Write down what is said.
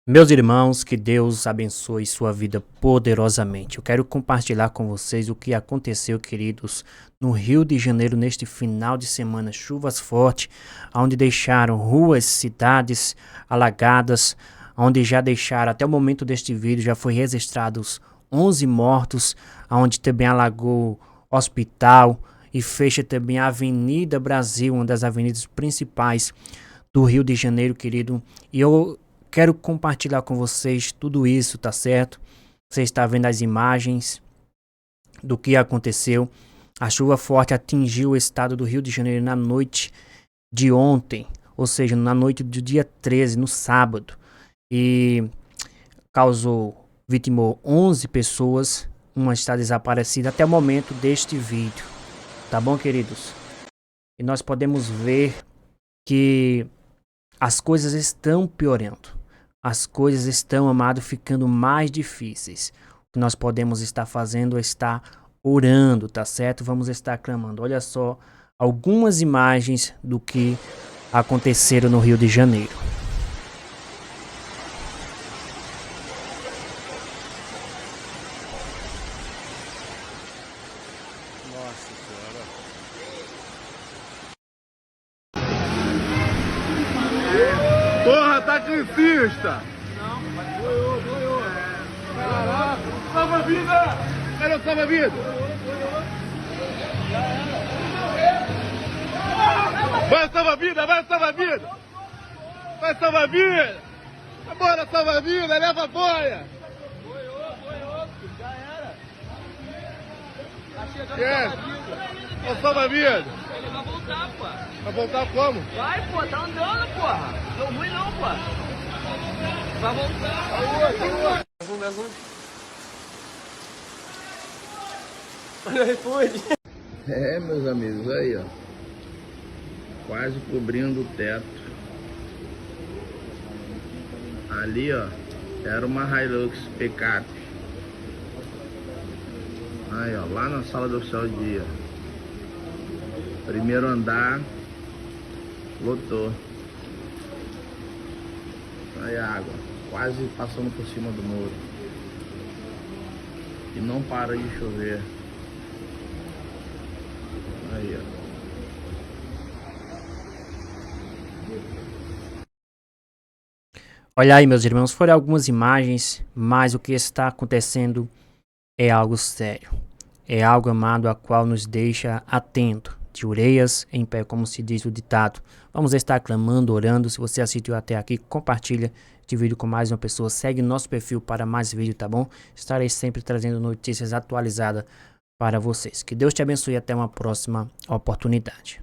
Meus irmãos, que Deus abençoe sua vida poderosamente. Eu quero compartilhar com vocês o que aconteceu, queridos, no Rio de Janeiro neste final de semana. Chuvas fortes, onde deixaram ruas, cidades alagadas, onde já deixaram, até o momento deste vídeo, já foi registrados 11 mortos, onde também alagou hospital e fecha também a Avenida Brasil, uma das avenidas principais do Rio de Janeiro, querido. E eu quero compartilhar com vocês tudo isso, tá certo? Você está vendo as imagens do que aconteceu. A chuva forte atingiu o estado do Rio de Janeiro na noite de ontem, ou seja, na noite do dia 13, no sábado, e vitimou 11 pessoas. Uma está desaparecida até o momento deste vídeo, tá bom, queridos? E nós podemos ver que as coisas estão piorando. As coisas estão, amado, ficando mais difíceis. O que nós podemos estar fazendo é estar orando, tá certo? Vamos estar clamando. Olha só algumas imagens do que aconteceram no Rio de Janeiro. Nossa senhora. Porra, taxista! Não, doeu. Caraca, salva a vida! Cadê o salva-vida? Vai salva-vida, vai salva-vida! Vai salva-vida! Bora salva-vida, leva a boia! Boiou, já era! Tá chegando salva-vida! Ô salva-vida! Ele vai voltar, pô. Vai voltar como? Vai, pô, tá andando, porra. Não ruim não, pô. Vai voltar. Olha o iFood. É, meus amigos, aí ó, quase cobrindo o teto. Ali ó, era uma Hilux picape. Aí ó, lá na sala do oficial de dia. Primeiro andar, lotou. Aí a água, quase passando por cima do muro. E não para de chover. Aí, ó. Olha aí, meus irmãos, foram algumas imagens, mas o que está acontecendo é algo sério. É algo, amado, a qual nos deixa atento, de orelhas em pé, como se diz o ditado. Vamos estar clamando, orando. Se você assistiu até aqui, compartilha este vídeo com mais uma pessoa. Segue nosso perfil para mais vídeo, tá bom? Estarei sempre trazendo notícias atualizadas para vocês. Que Deus te abençoe e até uma próxima oportunidade.